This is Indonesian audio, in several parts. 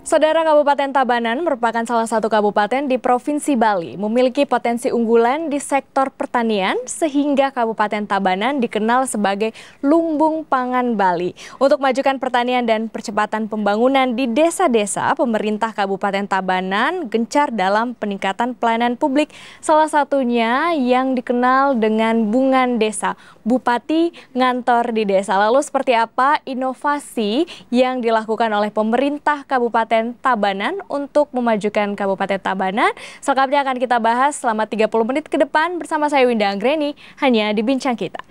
Saudara, Kabupaten Tabanan merupakan salah satu kabupaten di Provinsi Bali, memiliki potensi unggulan di sektor pertanian sehingga Kabupaten Tabanan dikenal sebagai lumbung pangan Bali. Untuk majukan pertanian dan percepatan pembangunan di desa-desa, pemerintah Kabupaten Tabanan gencar dalam peningkatan pelayanan publik, salah satunya yang dikenal dengan Bungan Desa, Bupati ngantor di desa. Lalu seperti apa inovasi yang dilakukan oleh pemerintah Kabupaten Tabanan untuk memajukan Kabupaten Tabanan? Selengkapnya akan kita bahas selama 30 menit ke depan bersama saya Winda Anggreni, hanya di Bincang Kita.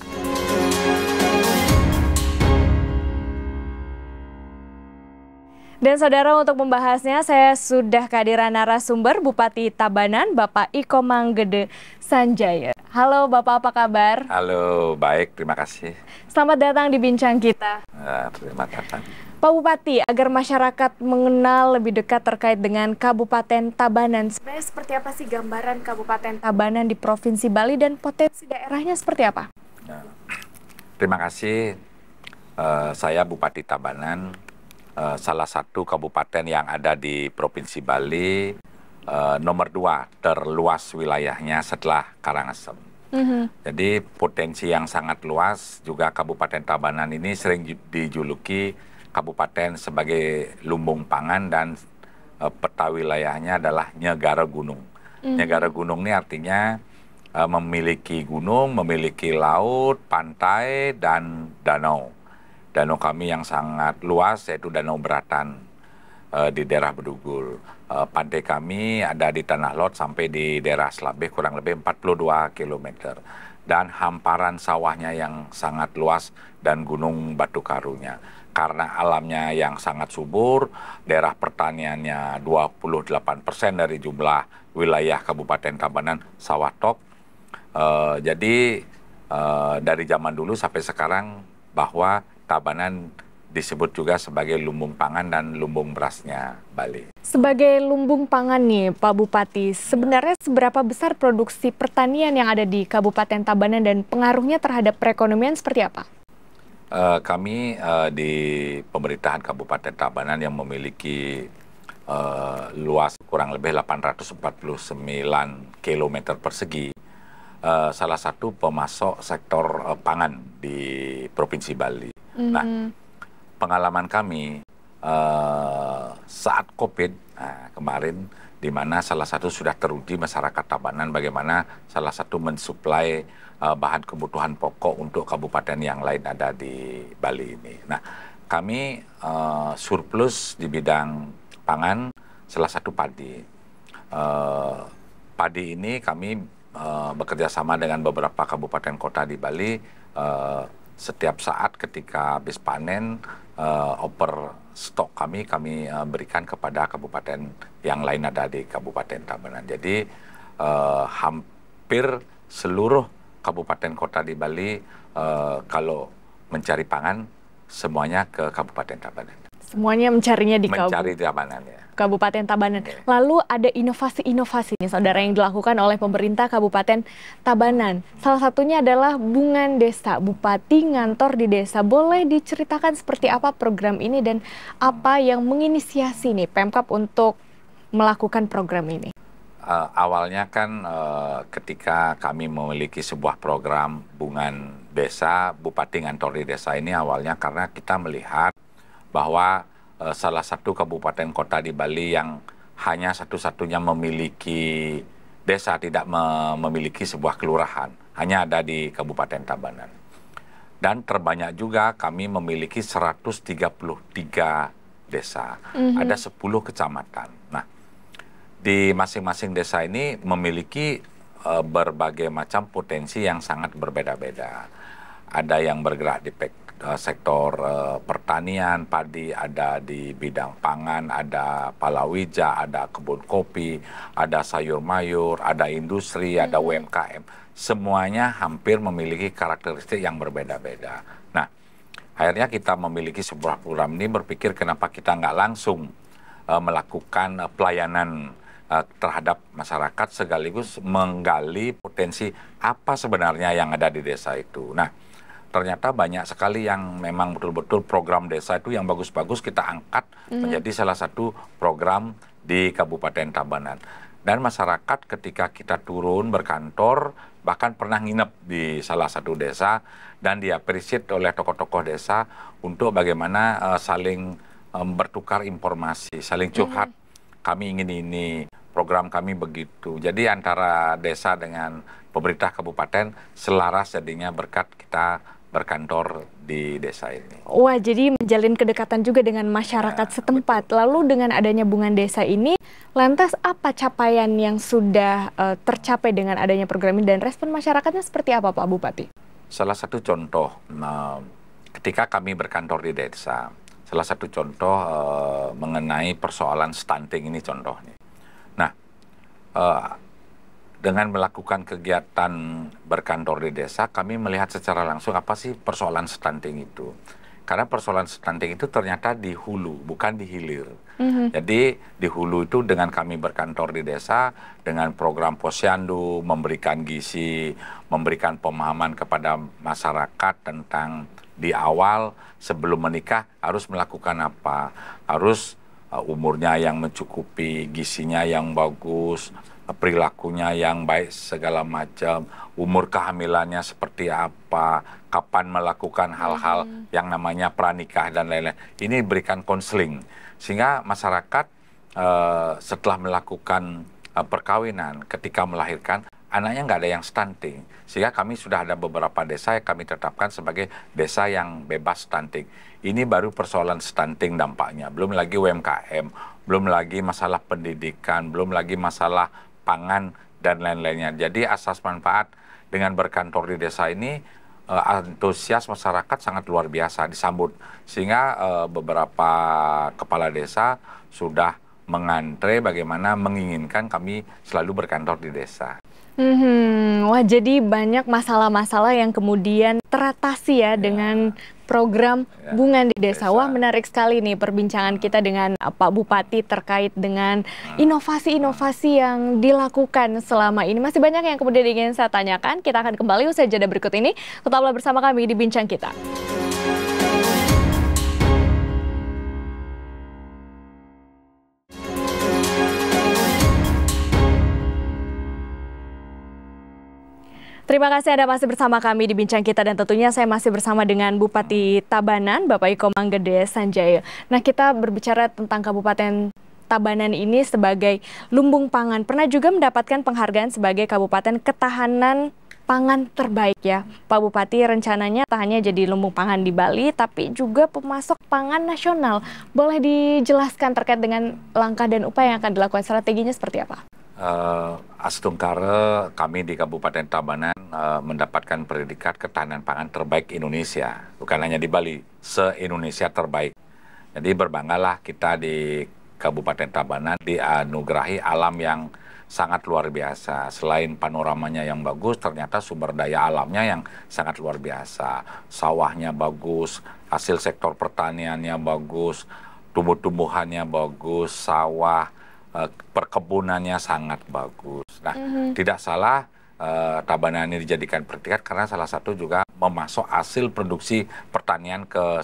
Dan saudara, untuk membahasnya saya sudah kehadiran narasumber Bupati Tabanan, Bapak Iko Manggede Sanjaya. Halo Bapak, apa kabar? Halo, baik, terima kasih. Selamat datang di Bincang Kita. Terima kasih. Pak Bupati, agar masyarakat mengenal lebih dekat terkait dengan Kabupaten Tabanan, sebenarnya seperti apa sih gambaran Kabupaten Tabanan di Provinsi Bali dan potensi daerahnya seperti apa? Terima kasih. Saya Bupati Tabanan, salah satu kabupaten yang ada di Provinsi Bali, nomor 2 terluas wilayahnya setelah Karangasem. Jadi potensi yang sangat luas, juga Kabupaten Tabanan ini sering dijuluki kabupaten sebagai lumbung pangan dan peta wilayahnya adalah Nyegara Gunung. Nyegara Gunung ini artinya memiliki gunung, memiliki laut, pantai, dan danau. Danau kami yang sangat luas yaitu Danau Beratan di daerah Bedugul. Pantai kami ada di Tanah Lot sampai di daerah Slabeh kurang lebih 42 km. Dan hamparan sawahnya yang sangat luas dan gunung batu karunya. Karena alamnya yang sangat subur, daerah pertaniannya 28% dari jumlah wilayah Kabupaten Tabanan sawah top. Jadi dari zaman dulu sampai sekarang bahwa Tabanan disebut juga sebagai lumbung pangan dan lumbung berasnya Bali. Sebagai lumbung pangan nih Pak Bupati, sebenarnya seberapa besar produksi pertanian yang ada di Kabupaten Tabanan dan pengaruhnya terhadap perekonomian seperti apa? Kami di pemerintahan Kabupaten Tabanan yang memiliki luas kurang lebih 849 km persegi, salah satu pemasok sektor pangan di Provinsi Bali. Nah, pengalaman kami saat COVID kemarin, di mana salah satu sudah teruji masyarakat Tabanan bagaimana salah satu mensuplai bahan kebutuhan pokok untuk kabupaten yang lain ada di Bali ini. Nah, kami surplus di bidang pangan, salah satu padi. Padi ini kami bekerja sama dengan beberapa kabupaten kota di Bali. Setiap saat ketika habis panen, oper stok kami berikan kepada kabupaten yang lain ada di Kabupaten Tabanan. Jadi hampir seluruh kabupaten kota di Bali kalau mencari pangan semuanya ke Kabupaten Tabanan. Semuanya mencarinya di Tabanan, ya. Kabupaten Tabanan. Lalu ada inovasi-inovasi nih saudara yang dilakukan oleh pemerintah Kabupaten Tabanan. Salah satunya adalah Bungan Desa, Bupati ngantor di desa. Boleh diceritakan seperti apa program ini dan apa yang menginisiasi nih Pemkab untuk melakukan program ini? Awalnya kan ketika kami memiliki sebuah program Bungan Desa, Bupati ngantor di desa ini awalnya karena kita melihat bahwa salah satu kabupaten kota di Bali yang hanya satu-satunya memiliki desa, tidak memiliki sebuah kelurahan, hanya ada di Kabupaten Tabanan. Dan terbanyak juga kami memiliki 133 desa, ada 10 kecamatan. Nah, di masing-masing desa ini memiliki berbagai macam potensi yang sangat berbeda-beda. Ada yang bergerak di sektor pertanian, padi, ada di bidang pangan, ada palawija, ada kebun kopi, ada sayur mayur, ada industri, ada UMKM. Semuanya hampir memiliki karakteristik yang berbeda-beda. Nah, akhirnya kita memiliki sebuah program ini berpikir kenapa kita nggak langsung melakukan pelayanan terhadap masyarakat sekaligus menggali potensi apa sebenarnya yang ada di desa itu. Nah, ternyata banyak sekali yang memang betul-betul program desa itu yang bagus-bagus kita angkat menjadi salah satu program di Kabupaten Tabanan. Dan masyarakat ketika kita turun berkantor, bahkan pernah nginep di salah satu desa, dan diapresiasi oleh tokoh-tokoh desa untuk bagaimana saling bertukar informasi, saling curhat. Kami ingin ini, program kami begitu. Jadi antara desa dengan pemerintah kabupaten selaras jadinya berkat kita berkantor di desa ini. Wah, jadi menjalin kedekatan juga dengan masyarakat setempat. Betul. Lalu dengan adanya Bunga Desa ini, lantas apa capaian yang sudah tercapai dengan adanya program ini dan respon masyarakatnya seperti apa, Pak Bupati? Salah satu contoh, ketika kami berkantor di desa, salah satu contoh mengenai persoalan stunting ini contohnya. Nah, dengan melakukan kegiatan berkantor di desa, kami melihat secara langsung apa sih persoalan stunting itu. Karena persoalan stunting itu ternyata di hulu, bukan di hilir. Jadi di hulu itu dengan kami berkantor di desa, dengan program posyandu, memberikan gizi, memberikan pemahaman kepada masyarakat tentang di awal sebelum menikah harus melakukan apa. Harus umurnya yang mencukupi, gizinya yang bagus, perilakunya yang baik segala macam, umur kehamilannya seperti apa, kapan melakukan hal-hal yang namanya pranikah dan lain-lain. Ini berikan konseling sehingga masyarakat setelah melakukan perkawinan ketika melahirkan anaknya nggak ada yang stunting, sehingga kami sudah ada beberapa desa yang kami tetapkan sebagai desa yang bebas stunting. Ini baru persoalan stunting dampaknya, belum lagi UMKM, belum lagi masalah pendidikan, belum lagi masalah pangan dan lain-lainnya. Jadi asas manfaat dengan berkantor di desa ini antusias masyarakat sangat luar biasa disambut, sehingga beberapa kepala desa sudah mengantre bagaimana menginginkan kami selalu berkantor di desa. Wah, jadi banyak masalah-masalah yang kemudian teratasi ya dengan program Bunga di Desa. Wah, menarik sekali nih perbincangan kita dengan Pak Bupati terkait dengan inovasi-inovasi yang dilakukan selama ini. Masih banyak yang kemudian ingin saya tanyakan. Kita akan kembali usai jeda berikut ini. Tetaplah bersama kami di Bincang Kita. Terima kasih Anda masih bersama kami di Bincang Kita, dan tentunya saya masih bersama dengan Bupati Tabanan, Bapak Iko Manggede Sanjaya. Nah, kita berbicara tentang Kabupaten Tabanan ini sebagai lumbung pangan. Pernah juga mendapatkan penghargaan sebagai Kabupaten Ketahanan Pangan terbaik ya. Pak Bupati, rencananya tak hanya jadi lumbung pangan di Bali, tapi juga pemasok pangan nasional. Boleh dijelaskan terkait dengan langkah dan upaya yang akan dilakukan, strateginya seperti apa? Astungkare kami di Kabupaten Tabanan mendapatkan predikat ketahanan pangan terbaik Indonesia, bukan hanya di Bali, se-Indonesia terbaik. Jadi berbanggalah kita di Kabupaten Tabanan dianugerahi alam yang sangat luar biasa. Selain panoramanya yang bagus, ternyata sumber daya alamnya yang sangat luar biasa. Sawahnya bagus, hasil sektor pertaniannya bagus, tumbuh-tumbuhannya bagus, sawah, perkebunannya sangat bagus. Nah, tidak salah Tabanan ini dijadikan predikat karena salah satu juga memasok hasil produksi pertanian ke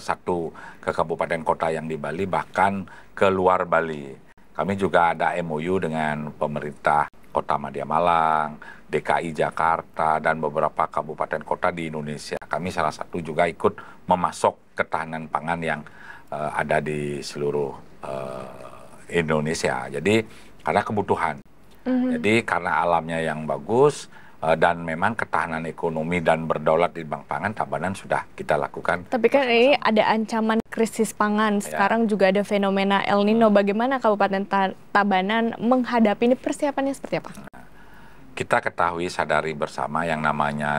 kabupaten kota yang di Bali, bahkan ke luar Bali. Kami juga ada MOU dengan pemerintah Kota Madya Malang, DKI Jakarta, dan beberapa kabupaten kota di Indonesia. Kami salah satu juga ikut memasok ketahanan pangan yang ada di seluruh Indonesia. Jadi karena kebutuhan, jadi karena alamnya yang bagus dan memang ketahanan ekonomi dan berdaulat di bidang pangan, Tabanan sudah kita lakukan. Tapi kan ini ada ancaman krisis pangan. Sekarang juga ada fenomena El Nino. Bagaimana Kabupaten Tabanan menghadapi ini, persiapannya seperti apa? Kita ketahui, sadari bersama yang namanya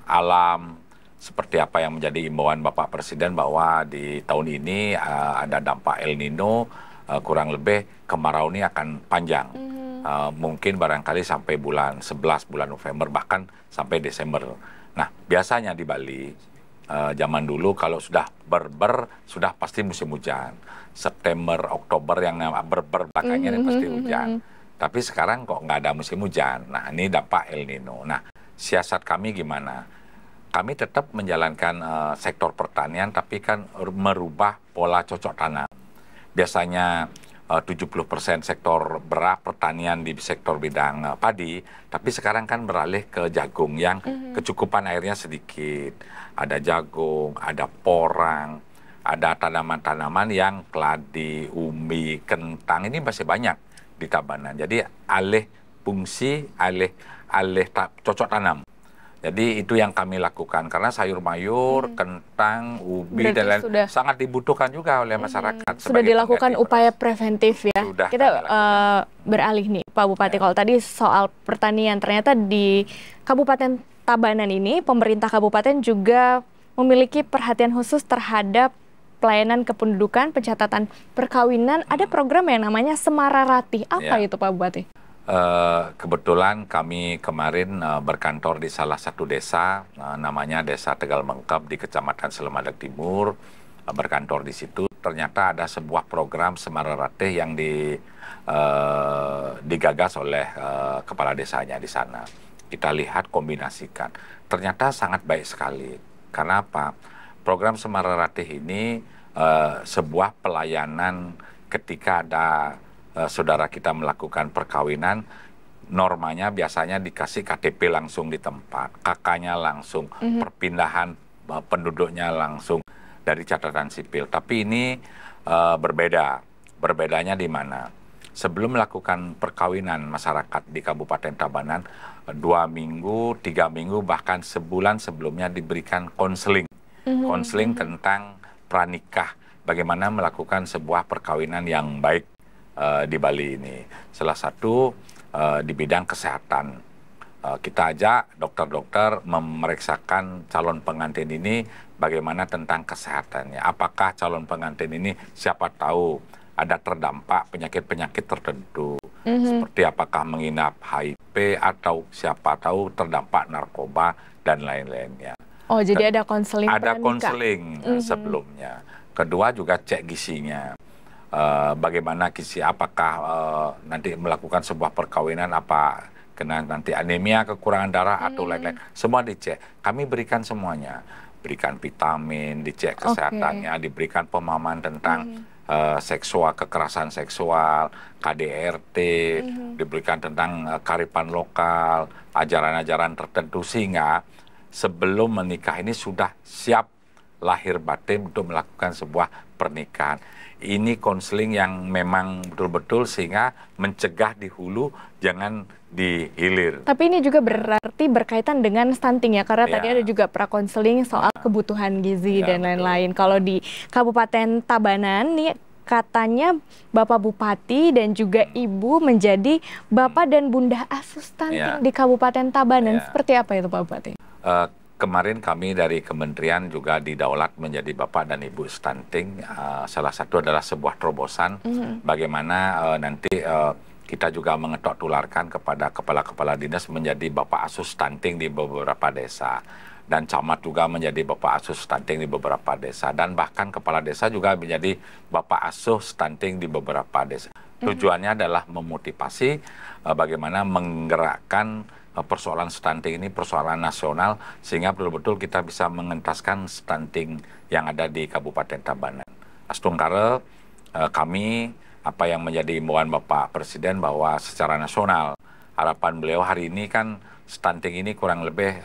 alam, seperti apa yang menjadi imbauan Bapak Presiden bahwa di tahun ini ada dampak El Nino. Kurang lebih kemarau ini akan panjang, mungkin barangkali sampai bulan 11, bulan November, bahkan sampai Desember. Nah, biasanya di Bali, zaman dulu kalau sudah sudah pasti musim hujan. September, Oktober yang berber belakangnya pasti hujan. Tapi sekarang kok nggak ada musim hujan. Nah, ini dampak El Nino. Nah, siasat kami gimana? kami tetap menjalankan sektor pertanian, tapi kan merubah pola cocok tanam. Biasanya 70% sektor beras pertanian di sektor bidang padi, tapi sekarang kan beralih ke jagung yang kecukupan airnya sedikit. Ada jagung, ada porang, ada tanaman-tanaman yang keladi, umbi, kentang, ini masih banyak di Tabanan. Jadi alih fungsi, alih cocok tanam. Jadi itu yang kami lakukan karena sayur mayur, kentang, ubi dan lain sangat dibutuhkan juga oleh masyarakat. Sudah dilakukan upaya preventif ya. Sudah kita beralih nih Pak Bupati. Kalau tadi soal pertanian, ternyata di Kabupaten Tabanan ini pemerintah kabupaten juga memiliki perhatian khusus terhadap pelayanan kependudukan, pencatatan perkawinan. Ada program yang namanya Semararati. Apa itu Pak Bupati? Kebetulan kami kemarin berkantor di salah satu desa, namanya Desa Tegal Mengkep di Kecamatan Selemadak Timur, berkantor di situ. Ternyata ada sebuah program Semararati yang digagas oleh kepala desanya di sana. Kita lihat, kombinasikan. Ternyata sangat baik sekali. Karena apa? Program Semararati ini sebuah pelayanan ketika ada saudara kita melakukan perkawinan, normanya biasanya dikasih KTP langsung di tempat, kakaknya langsung, perpindahan penduduknya langsung dari catatan sipil. Tapi ini berbeda. Berbedanya di mana? Sebelum melakukan perkawinan masyarakat di Kabupaten Tabanan, 2 minggu, 3 minggu, bahkan sebulan sebelumnya diberikan konseling. Konseling tentang pranikah, bagaimana melakukan sebuah perkawinan yang baik di Bali ini. Salah satu di bidang kesehatan. Kita ajak dokter-dokter memeriksakan calon pengantin ini bagaimana tentang kesehatannya. Apakah calon pengantin ini siapa tahu ada terdampak penyakit-penyakit tertentu. Seperti apakah menginap HIV atau siapa tahu terdampak narkoba dan lain-lainnya. Oh, jadi ada konseling Ada konseling sebelumnya. Kedua juga cek gizinya. Bagaimana gizi, apakah nanti melakukan sebuah perkawinan apa kena nanti anemia, kekurangan darah atau lain-lain, semua dicek. Kami berikan semuanya, berikan vitamin, dicek kesehatannya, diberikan pemahaman tentang seksual, kekerasan seksual, KDRT, diberikan tentang kearifan lokal, ajaran-ajaran tertentu, sehingga sebelum menikah ini sudah siap lahir batin untuk melakukan sebuah pernikahan. Ini konseling yang memang betul-betul sehingga mencegah di hulu, jangan di hilir. Tapi ini juga berarti berkaitan dengan stunting ya, karena tadi ada juga prakonseling soal kebutuhan gizi dan lain-lain. Kalau di Kabupaten Tabanan nih katanya Bapak Bupati dan juga Ibu menjadi Bapak dan Bunda asuh stunting di Kabupaten Tabanan. Seperti apa itu Pak Bupati? Kemarin kami dari kementerian juga didaulat menjadi Bapak dan Ibu stunting. Salah satu adalah sebuah terobosan bagaimana nanti kita juga mengetok tularkan kepada kepala-kepala dinas menjadi Bapak asuh stunting di beberapa desa. Dan camat juga menjadi Bapak asuh stunting di beberapa desa. Dan bahkan kepala desa juga menjadi Bapak asuh stunting di beberapa desa. Tujuannya adalah memotivasi bagaimana menggerakkan persoalan stunting ini persoalan nasional sehingga betul-betul kita bisa mengentaskan stunting yang ada di Kabupaten Tabanan. Astungkara kami apa yang menjadi imbauan Bapak Presiden bahwa secara nasional harapan beliau hari ini kan stunting ini kurang lebih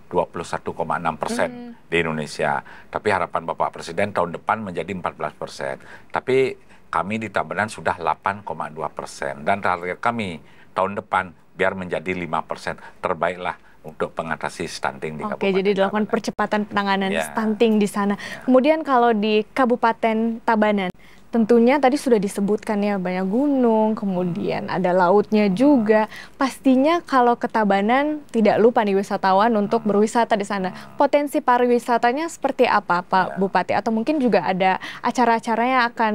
21,6% di Indonesia. Tapi harapan Bapak Presiden tahun depan menjadi 14%. Tapi kami di Tabanan sudah 8,2% dan target kami tahun depan biar menjadi 5%, terbaiklah untuk mengatasi stunting di Kabupaten Oke, jadi dilakukan percepatan penanganan stunting di sana. Kemudian kalau di Kabupaten Tabanan, tentunya tadi sudah disebutkan ya banyak gunung, kemudian ada lautnya juga. Pastinya kalau ke Tabanan tidak lupa nih wisatawan untuk berwisata di sana. Potensi pariwisatanya seperti apa Pak Bupati? Atau mungkin juga ada acara-acara yang akan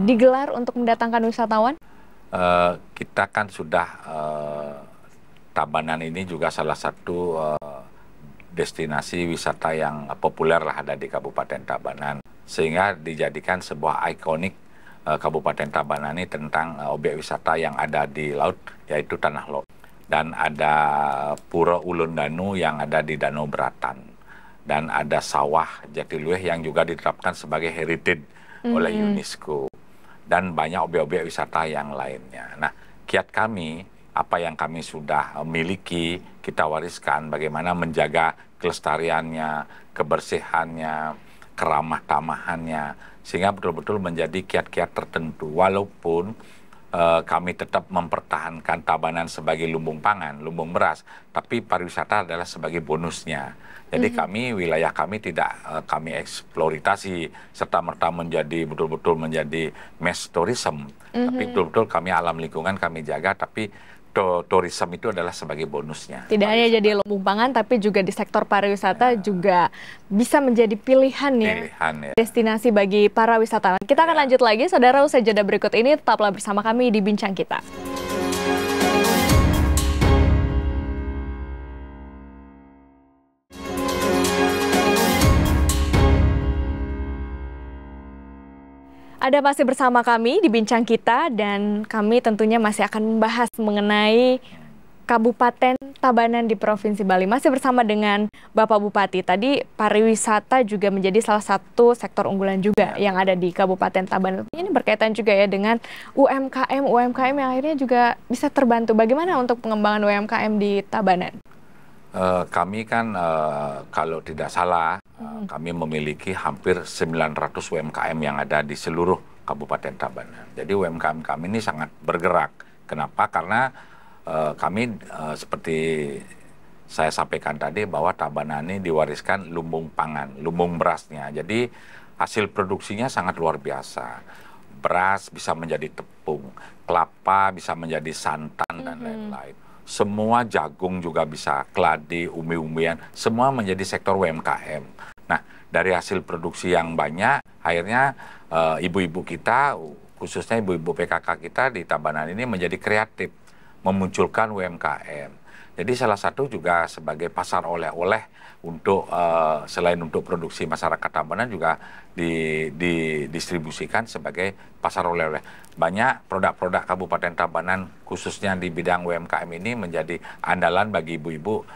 digelar untuk mendatangkan wisatawan? Kita kan sudah Tabanan ini juga salah satu destinasi wisata yang populer lah ada di Kabupaten Tabanan, sehingga dijadikan sebuah ikonik Kabupaten Tabanan ini tentang objek wisata yang ada di laut, yaitu Tanah Lot, dan ada Pura Ulun Danu yang ada di Danau Beratan. dan ada sawah Jatiluwih yang juga ditetapkan sebagai heritage oleh UNESCO, dan banyak objek-objek wisata yang lainnya. Nah, kiat kami, apa yang kami sudah miliki, kita wariskan bagaimana menjaga kelestariannya, kebersihannya, keramah tamahannya, sehingga betul-betul menjadi kiat-kiat tertentu. Walaupun kami tetap mempertahankan Tabanan sebagai lumbung pangan, lumbung beras, tapi pariwisata adalah sebagai bonusnya. Jadi wilayah kami tidak kami eksploitasi serta-merta menjadi betul-betul menjadi mass tourism, tapi betul-betul kami alam lingkungan kami jaga, tapi tourism itu adalah sebagai bonusnya. Tidak hanya jadi lumbung pangan, tapi juga di sektor pariwisata juga bisa menjadi pilihan ya, destinasi bagi para wisatawan. Kita akan lanjut lagi, saudara, usai jeda berikut ini. Tetaplah bersama kami di Bincang Kita. Ada masih bersama kami di Bincang Kita, dan kami tentunya masih akan membahas mengenai Kabupaten Tabanan di Provinsi Bali. Masih bersama dengan Bapak Bupati. Tadi pariwisata juga menjadi salah satu sektor unggulan juga yang ada di Kabupaten Tabanan. Ini berkaitan juga ya dengan UMKM yang akhirnya juga bisa terbantu. Bagaimana untuk pengembangan UMKM di Tabanan? Kami kan kalau tidak salah kami memiliki hampir 900 UMKM yang ada di seluruh Kabupaten Tabanan. Jadi UMKM kami ini sangat bergerak. Kenapa? Karena kami seperti saya sampaikan tadi bahwa Tabanan ini diwariskan lumbung pangan, lumbung berasnya. Jadi hasil produksinya sangat luar biasa. Beras bisa menjadi tepung, kelapa bisa menjadi santan dan lain-lain. Semua jagung juga bisa, keladi, umbi-umbian, semua menjadi sektor UMKM. Nah, dari hasil produksi yang banyak, akhirnya ibu-ibu kita, khususnya ibu-ibu PKK kita di Tabanan ini menjadi kreatif, memunculkan UMKM. Jadi salah satu juga sebagai pasar oleh-oleh untuk selain untuk produksi masyarakat Tabanan juga didistribusikan sebagai pasar oleh-oleh. Banyak produk-produk Kabupaten Tabanan khususnya di bidang UMKM ini menjadi andalan bagi ibu-ibu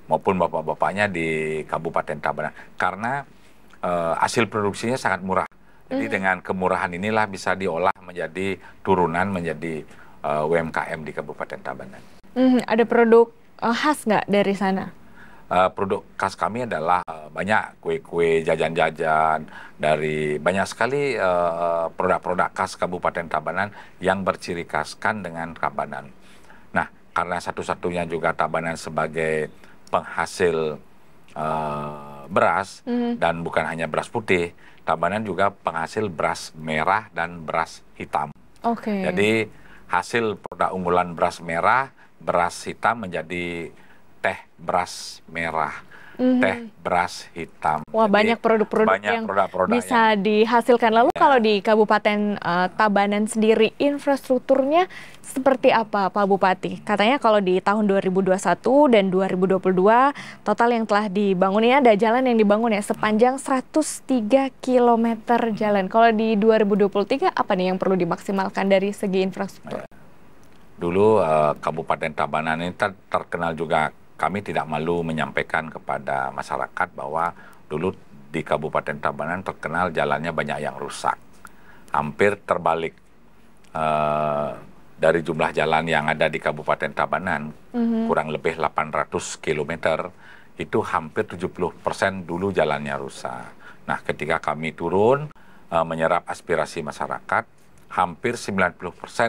maupun bapak-bapaknya di Kabupaten Tabanan karena hasil produksinya sangat murah. Jadi dengan kemurahan inilah bisa diolah menjadi turunan menjadi UMKM di Kabupaten Tabanan. Ada produk khas nggak dari sana? Produk khas kami adalah banyak kue-kue, jajan-jajan, dari banyak sekali produk-produk khas Kabupaten Tabanan yang berciri khaskan dengan Tabanan. Nah, karena satu-satunya juga Tabanan sebagai penghasil beras dan bukan hanya beras putih, Tabanan juga penghasil beras merah dan beras hitam. Jadi hasil produk unggulan beras merah, beras hitam menjadi teh beras merah, teh beras hitam. Wah, jadi, banyak produk-produk yang bisa dihasilkan. Lalu kalau di Kabupaten Tabanan sendiri, infrastrukturnya seperti apa, Pak Bupati? Katanya kalau di tahun 2021 dan 2022, total yang telah dibangun ini ada jalan yang dibangun ya, sepanjang 103 km jalan. Kalau di 2023, apa nih yang perlu dimaksimalkan dari segi infrastruktur? Dulu Kabupaten Tabanan ini terkenal juga. Kami tidak malu menyampaikan kepada masyarakat bahwa dulu di Kabupaten Tabanan terkenal jalannya banyak yang rusak. Hampir terbalik dari jumlah jalan yang ada di Kabupaten Tabanan, kurang lebih 800 km, itu hampir 70% dulu jalannya rusak. Nah, ketika kami turun menyerap aspirasi masyarakat, hampir 90%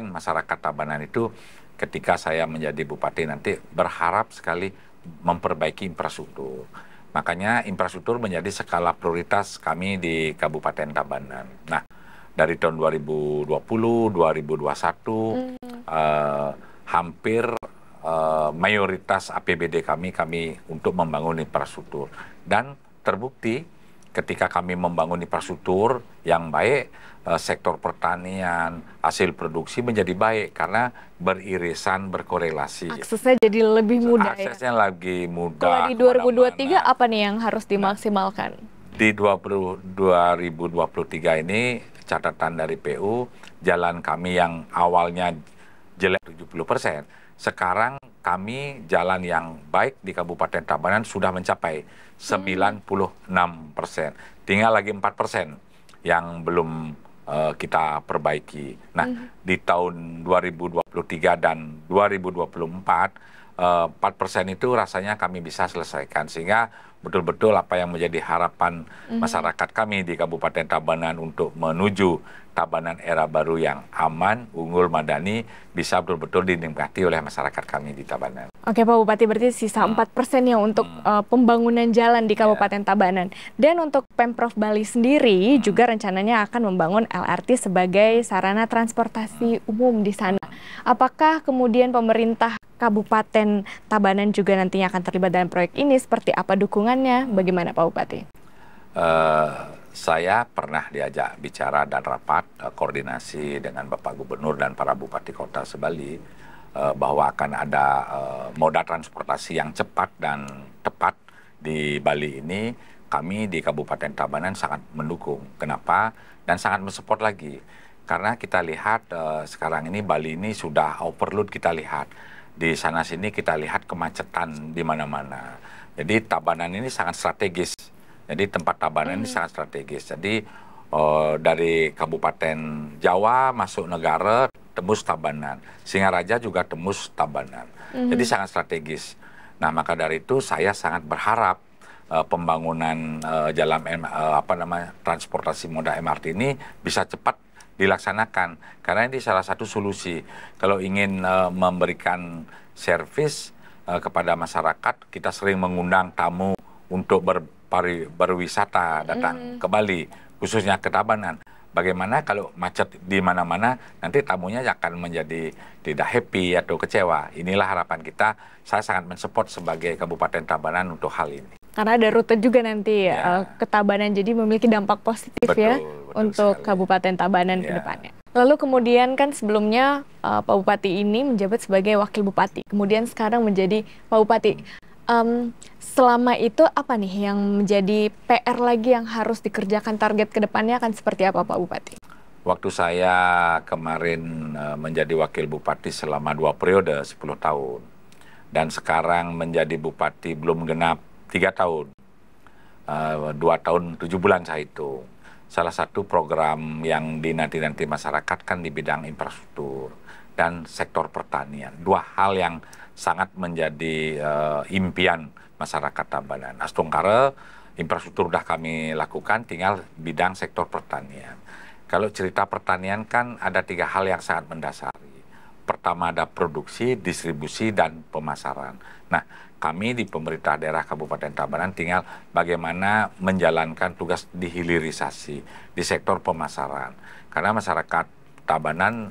masyarakat Tabanan itu ketika saya menjadi bupati nanti berharap sekali memperbaiki infrastruktur. Makanya infrastruktur menjadi skala prioritas kami di Kabupaten Tabanan. Nah, dari tahun 2020, 2021, hampir mayoritas APBD kami untuk membangun infrastruktur. Dan terbukti ketika kami membangun infrastruktur yang baik, sektor pertanian, hasil produksi menjadi baik karena beririsan, berkorelasi. Aksesnya jadi lebih mudah. Aksesnya lagi mudah. Kalau di 2023 apa nih yang harus dimaksimalkan? Di 2023 ini catatan dari PU, jalan kami yang awalnya jelek 70%, sekarang kami jalan yang baik di Kabupaten Tabanan sudah mencapai 96%. Tinggal lagi 4% yang belum kita perbaiki. Nah, di tahun 2023 dan 2024, 4% itu rasanya kami bisa selesaikan. Sehingga betul-betul apa yang menjadi harapan masyarakat kami di Kabupaten Tabanan untuk menuju Tabanan era baru yang aman, unggul, madani, bisa betul-betul dinikmati oleh masyarakat kami di Tabanan. Oke Pak Bupati, berarti sisa 4% ya untuk pembangunan jalan di Kabupaten Tabanan. Dan untuk Pemprov Bali sendiri juga rencananya akan membangun LRT sebagai sarana transportasi umum di sana. Apakah kemudian pemerintah Kabupaten Tabanan juga nantinya akan terlibat dalam proyek ini? Seperti apa dukungannya? Bagaimana Pak Bupati? Saya pernah diajak bicara dan rapat koordinasi dengan Bapak Gubernur dan para Bupati Kota Sebali bahwa akan ada moda transportasi yang cepat dan tepat di Bali ini. Kami di Kabupaten Tabanan sangat mendukung. Kenapa? Dan sangat mensupport lagi. Karena kita lihat sekarang ini Bali ini sudah overload, kita lihat. Di sana-sini kita lihat kemacetan di mana-mana. Jadi Tabanan ini sangat strategis. Jadi tempat Tabanan ini sangat strategis. Jadi dari Kabupaten Jawa masuk negara tembus Tabanan. Singaraja juga tembus Tabanan. Jadi sangat strategis. Nah, maka dari itu saya sangat berharap pembangunan jalan transportasi moda MRT ini bisa cepat dilaksanakan. Karena ini salah satu solusi. Kalau ingin memberikan servis kepada masyarakat, kita sering mengundang tamu untuk berwisata datang ke Bali, khususnya ke Tabanan. Bagaimana kalau macet di mana-mana, nanti tamunya akan menjadi tidak happy atau kecewa. Inilah harapan kita. Saya sangat mensupport sebagai Kabupaten Tabanan untuk hal ini. Karena ada rute juga nanti ke Tabanan, jadi memiliki dampak positif betul untuk sekali. Kabupaten Tabanan ke depannya. Lalu kemudian kan sebelumnya Pak Bupati ini menjabat sebagai Wakil Bupati, kemudian sekarang menjadi Pak Bupati. Selama itu apa nih yang menjadi PR lagi yang harus dikerjakan, target ke depannya akan seperti apa Pak Bupati? Waktu saya kemarin menjadi Wakil Bupati selama 2 periode 10 tahun. Dan sekarang menjadi Bupati belum genap 3 tahun. 2 tahun 7 bulan saya itu. Salah satu program yang dinanti-nanti masyarakat kan di bidang infrastruktur dan sektor pertanian. 2 hal yang sangat menjadi impian masyarakat Tabanan. Astungkara, infrastruktur sudah kami lakukan, tinggal bidang sektor pertanian. Kalau cerita pertanian kan ada 3 hal yang sangat mendasari. Pertama ada produksi, distribusi, dan pemasaran. Nah, kami di pemerintah daerah Kabupaten Tabanan tinggal bagaimana menjalankan tugas dihilirisasi di sektor pemasaran. Karena masyarakat Tabanan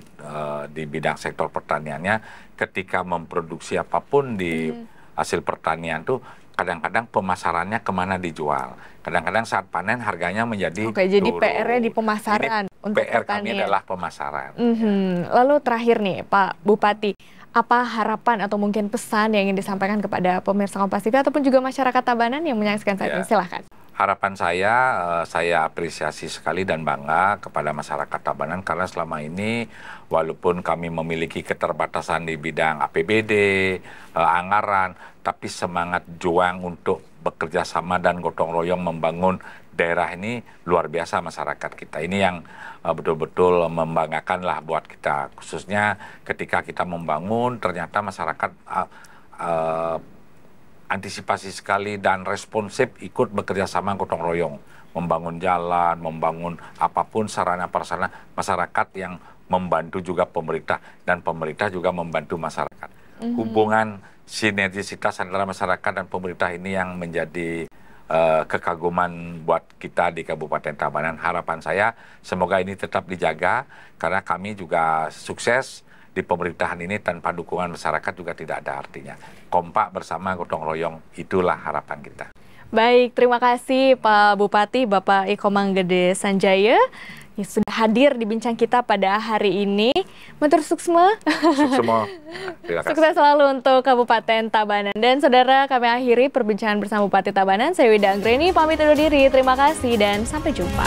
di bidang sektor pertaniannya ketika memproduksi apapun di hasil pertanian tuh kadang-kadang pemasarannya kemana dijual. Kadang-kadang saat panen harganya menjadi jadi PR-nya di pemasaran. Ini untuk PR kami adalah pemasaran. Lalu terakhir nih Pak Bupati, apa harapan atau mungkin pesan yang ingin disampaikan kepada pemirsa Kompas TV ataupun juga masyarakat Tabanan yang menyaksikan saat ini? Silahkan. Harapan saya apresiasi sekali dan bangga kepada masyarakat Tabanan karena selama ini walaupun kami memiliki keterbatasan di bidang APBD, anggaran, tapi semangat juang untuk bekerja sama dan gotong royong membangun daerah ini luar biasa masyarakat kita. Ini yang betul-betul membanggakan lah buat kita, khususnya ketika kita membangun ternyata masyarakat antisipasi sekali dan responsif ikut bekerja sama gotong royong. Membangun jalan, membangun apapun sarana prasarana masyarakat yang membantu juga pemerintah dan pemerintah juga membantu masyarakat. Hubungan sinergisitas antara masyarakat dan pemerintah ini yang menjadi kekaguman buat kita di Kabupaten Tabanan. Harapan saya semoga ini tetap dijaga karena kami juga sukses di pemerintahan ini tanpa dukungan masyarakat juga tidak ada artinya. Kompak bersama gotong royong, itulah harapan kita. Baik, terima kasih Pak Bupati, Bapak Iko Manggede Sanjaya yang sudah hadir di bincang kita pada hari ini. Matur suksma. Suksma. Sukses selalu untuk Kabupaten Tabanan. Dan saudara, kami akhiri perbincangan bersama Bupati Tabanan. Saya Wida Anggreni, pamit undur diri. Terima kasih dan sampai jumpa.